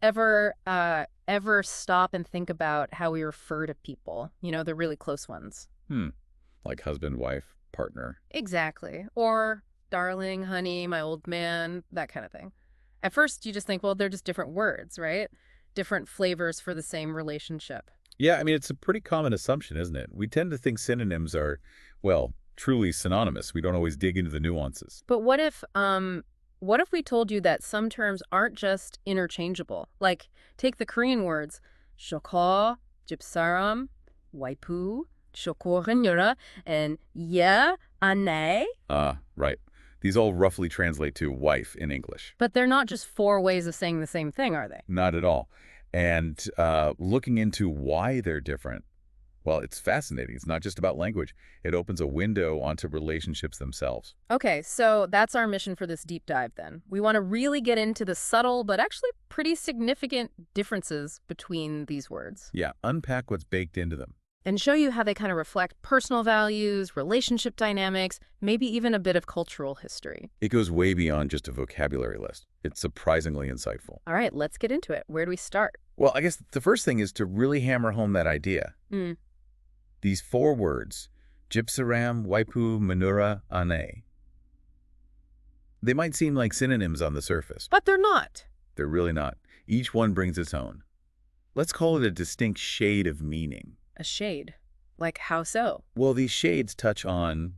Ever stop and think about how we refer to people, the really close ones? Hmm. Like husband, wife, partner. Exactly. Or darling, honey, my old man, that kind of thing. At first, you just think, well, they're just different words, right? Different flavors for the same relationship. Yeah, I mean, it's a pretty common assumption, isn't it? We tend to think synonyms are, well, truly synonymous. We don't always dig into the nuances. But what if we told you that some terms aren't just interchangeable? Like, take the Korean words shoko, 집사람, waipu, shokorenyura, and yeah, ane. Right. These all roughly translate to wife in English. But they're not just four ways of saying the same thing, are they? Not at all. And looking into why they're different, well, it's fascinating. It's not just about language. It opens a window onto relationships themselves. Okay, so that's our mission for this deep dive then. We want to really get into the subtle but actually pretty significant differences between these words Yeah, unpack what's baked into them. and show you how they kind of reflect personal values, relationship dynamics, maybe even a bit of cultural history. It goes way beyond just a vocabulary list. It's surprisingly insightful. All right, let's get into it. Where do we start? Well, I guess the first thing is to really hammer home that idea. Mm. These four words, gypsaram, waipu, manura, ane. They might seem like synonyms on the surface. But they're not. They're really not. Each one brings its own. Let's call it a distinct shade of meaning. A shade. Like how so? Well, these shades touch on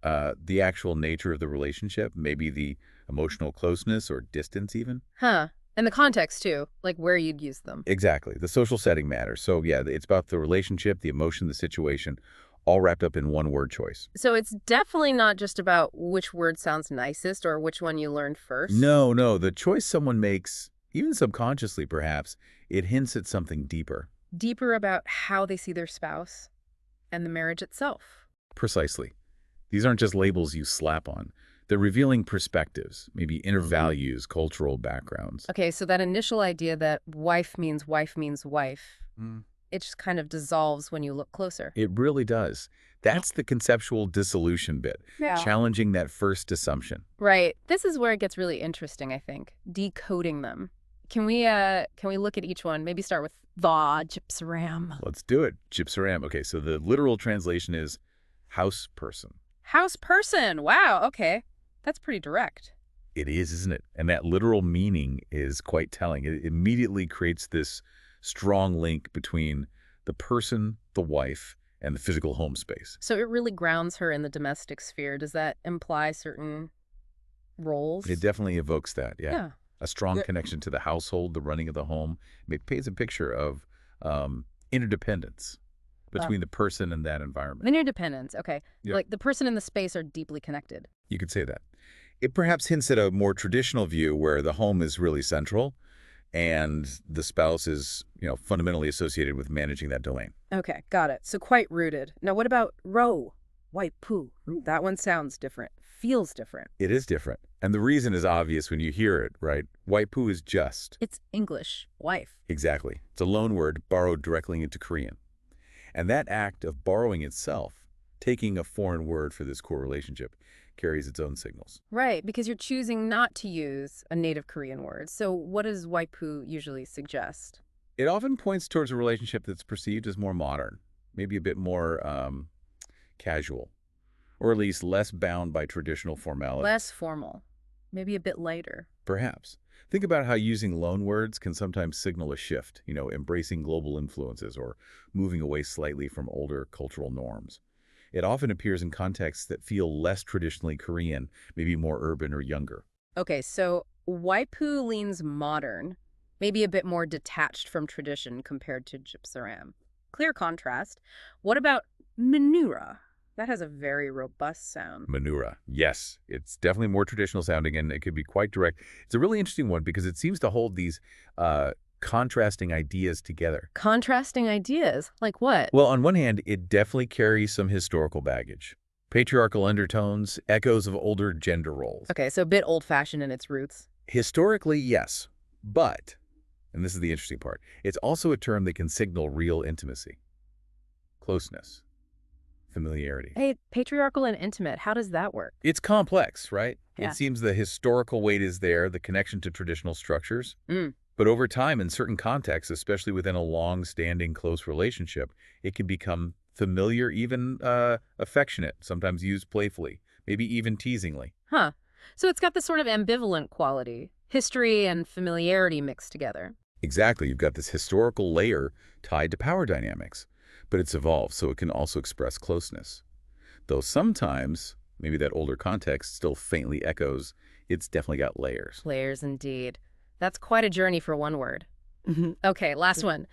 the actual nature of the relationship, maybe the emotional closeness or distance even. Huh. And the context too, like where you'd use them. Exactly. The social setting matters. So yeah, it's about the relationship, the emotion, the situation, all wrapped up in one word choice. So it's definitely not just about which word sounds nicest or which one you learned first. No, no. The choice someone makes, even subconsciously perhaps, it hints at something deeper. Deeper about how they see their spouse and the marriage itself. Precisely. These aren't just labels you slap on. They're revealing perspectives, maybe inner values, cultural backgrounds. Okay, so that initial idea that wife means wife, Mm. it just kind of dissolves when you look closer. It really does. That's the conceptual dissolution bit, Yeah. challenging that first assumption. Right. This is where it gets really interesting, I think. Decoding them. Can we look at each one? Maybe start with the gypsaram. Let's do it. Gypsaram. Okay, so the literal translation is house person. House person. Wow, okay. That's pretty direct. It is, isn't it? And that literal meaning is quite telling. It immediately creates this strong link between the person, the wife, and the physical home space. So it really grounds her in the domestic sphere. Does that imply certain roles? It definitely evokes that, yeah. Yeah. A strong connection to the household, the running of the home. It paints a picture of interdependence between the person and that environment. Interdependence. Okay. Yeah. Like the person and the space are deeply connected. You could say that. It perhaps hints at a more traditional view where the home is really central and the spouse is, fundamentally associated with managing that domain. Okay, got it. So quite rooted. Now what about ro? White poo. That one sounds different. Feels different. It is different. And the reason is obvious when you hear it, right? Waipu is just. It's English. Wife. Exactly. It's a loan word borrowed directly into Korean. And that act of borrowing itself, taking a foreign word for this core relationship, carries its own signals. Right, because you're choosing not to use a native Korean word. So what does waipu usually suggest? It often points towards a relationship that's perceived as more modern, maybe a bit more casual, or at least less bound by traditional formality. Less formal. Maybe a bit lighter. Perhaps. Think about how using loan words can sometimes signal a shift, embracing global influences or moving away slightly from older cultural norms. It often appears in contexts that feel less traditionally Korean, maybe more urban or younger. Okay, so waipu leans modern, maybe a bit more detached from tradition compared to gypsaram. Clear contrast. What about manura? That has a very robust sound. Manura. Yes, it's definitely more traditional sounding and it could be quite direct. It's a really interesting one because it seems to hold these contrasting ideas together. Contrasting ideas? Like what? Well, on one hand, it definitely carries some historical baggage. Patriarchal undertones, echoes of older gender roles. Okay, so a bit old-fashioned in its roots. Historically, yes. But, and this is the interesting part, it's also a term that can signal real intimacy, closeness, familiarity. Hey, patriarchal and intimate, how does that work? It's complex, right? Yeah. It seems the historical weight is there, the connection to traditional structures. But over time, in certain contexts, especially within a long-standing close relationship, it can become familiar, even affectionate, sometimes used playfully, maybe even teasingly. Huh. So it's got this sort of ambivalent quality, history and familiarity mixed together. Exactly, you've got this historical layer tied to power dynamics, but it's evolved so it can also express closeness. Though sometimes, maybe that older context still faintly echoes, it's definitely got layers. Layers indeed. That's quite a journey for one word. Okay, last one.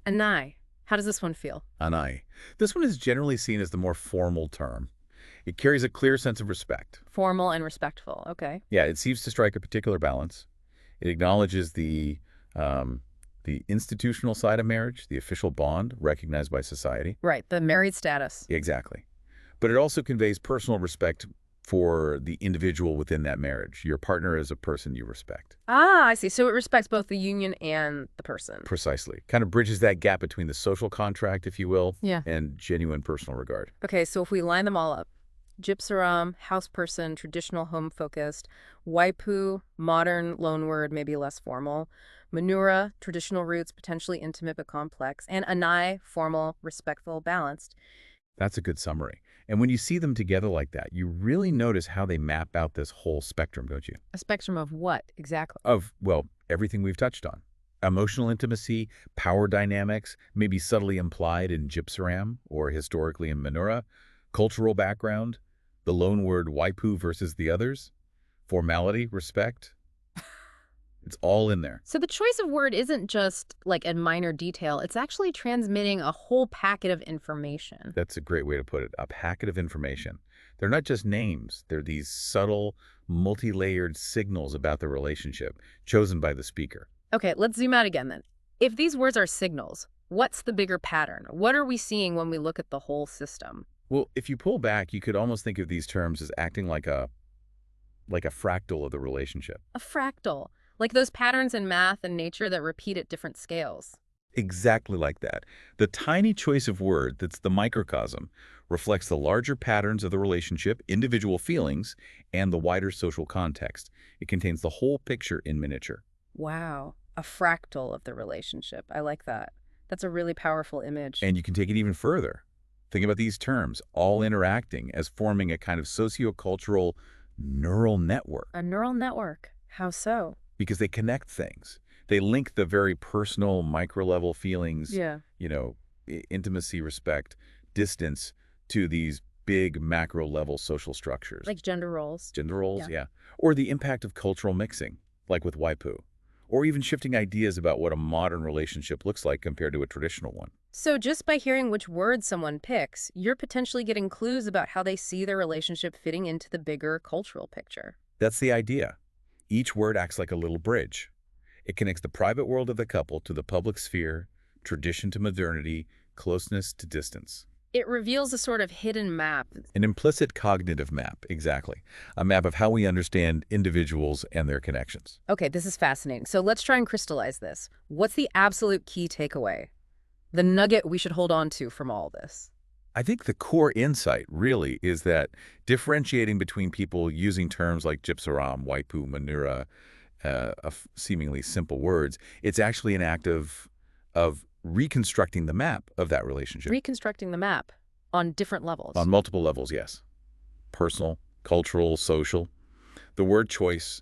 Anai. How does this one feel? Anai. This one is generally seen as the more formal term. It carries a clear sense of respect. Formal and respectful. Okay. Yeah, it seems to strike a particular balance. It acknowledges the institutional side of marriage, the official bond recognized by society. Right, the married status. Exactly. But it also conveys personal respect for the individual within that marriage. Your partner is a person you respect. Ah, I see. So it respects both the union and the person. Precisely. Kind of bridges that gap between the social contract, if you will, Yeah. and genuine personal regard. Okay, so if we line them all up, Gypsaram, house person, traditional home-focused; Waipu, modern loanword, maybe less formal; Manura, traditional roots, potentially intimate but complex; and Anai, formal, respectful, balanced. That's a good summary. And when you see them together like that, you really notice how they map out this whole spectrum, don't you? A spectrum of what, exactly? Of, well, everything we've touched on. Emotional intimacy, power dynamics, maybe subtly implied in Gypsaram or historically in Manura, cultural background, the loan word waipu versus the others, formality, respect. It's all in there. So the choice of word isn't just like a minor detail, it's actually transmitting a whole packet of information. That's a great way to put it. A packet of information. They're not just names. They're these subtle, multi-layered signals about the relationship chosen by the speaker. Okay, let's zoom out again then. If these words are signals, what's the bigger pattern? What are we seeing when we look at the whole system? Well, if you pull back, you could almost think of these terms as acting like a fractal of the relationship. A fractal, like those patterns in math and nature that repeat at different scales. Exactly like that. The tiny choice of word that's the microcosm reflects the larger patterns of the relationship, individual feelings, and the wider social context. It contains the whole picture in miniature. Wow, a fractal of the relationship. I like that. That's a really powerful image. And you can take it even further. Think about these terms, all interacting as forming a kind of sociocultural neural network. A neural network. How so? Because they connect things. They link the very personal, micro-level feelings, Yeah. Intimacy, respect, distance, to these big macro-level social structures. Like gender roles. Gender roles, Yeah. yeah. Or the impact of cultural mixing, like with waipu. Or even shifting ideas about what a modern relationship looks like compared to a traditional one. So just by hearing which word someone picks, you're potentially getting clues about how they see their relationship fitting into the bigger cultural picture. That's the idea. Each word acts like a little bridge. It connects the private world of the couple to the public sphere, tradition to modernity, closeness to distance. It reveals a sort of hidden map. An implicit cognitive map, exactly. A map of how we understand individuals and their connections. Okay, this is fascinating. So let's try and crystallize this. What's the absolute key takeaway? The nugget we should hold on to from all this? I think the core insight, really, is that differentiating between people using terms like gypsaram, waipu, manura, seemingly simple words, it's actually an act of reconstructing the map of that relationship. Reconstructing the map on different levels. On multiple levels, yes. Personal, cultural, social. The word choice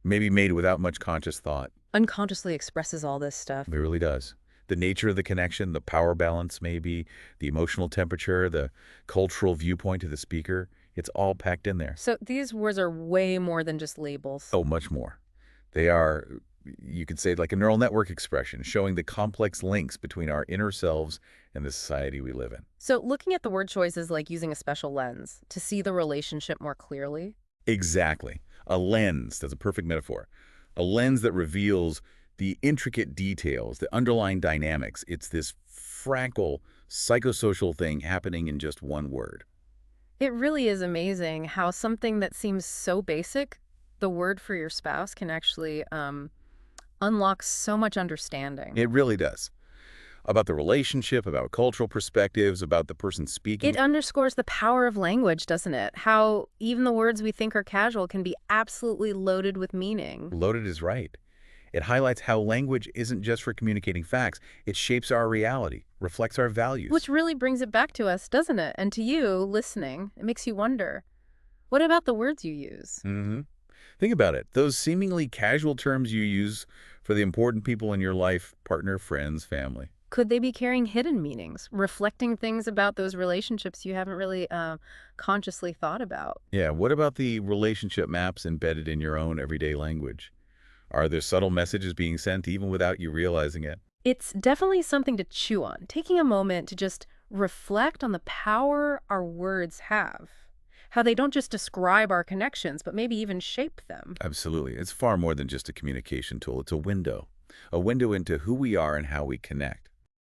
may be made without much conscious thought. Unconsciously expresses all this stuff. It really does. The nature of the connection, the power balance maybe, the emotional temperature, the cultural viewpoint of the speaker, it's all packed in there. So these words are way more than just labels. Oh, much more. They are, you could say, like a neural network expression, showing the complex links between our inner selves and the society we live in. So looking at the word choice is like using a special lens to see the relationship more clearly. Exactly. A lens, that's a perfect metaphor. A lens that reveals the intricate details, the underlying dynamics. It's this fractal, psychosocial thing happening in just one word. It really is amazing how something that seems so basic, the word for your spouse, can actually unlock so much understanding. It really does. About the relationship, about cultural perspectives, about the person speaking. It underscores the power of language, doesn't it? How even the words we think are casual can be absolutely loaded with meaning. Loaded is right. It highlights how language isn't just for communicating facts. It shapes our reality, reflects our Which values. really brings it back to us, doesn't it? And to you, listening, it makes you wonder, what about the words you use? hmm Think about it. Those seemingly casual terms you use for the important people in your life, partner, friends, family. Could they be carrying hidden meanings, reflecting things about those relationships you haven't really consciously thought about? Yeah, what about the relationship maps embedded in your own everyday language? Are there subtle messages being sent even without you realizing it? It's definitely something to chew on, taking a moment to just reflect on the power our words have, how they don't just describe our connections, but maybe even shape them. Absolutely. It's far more than just a communication tool. It's a window into who we are and how we connect.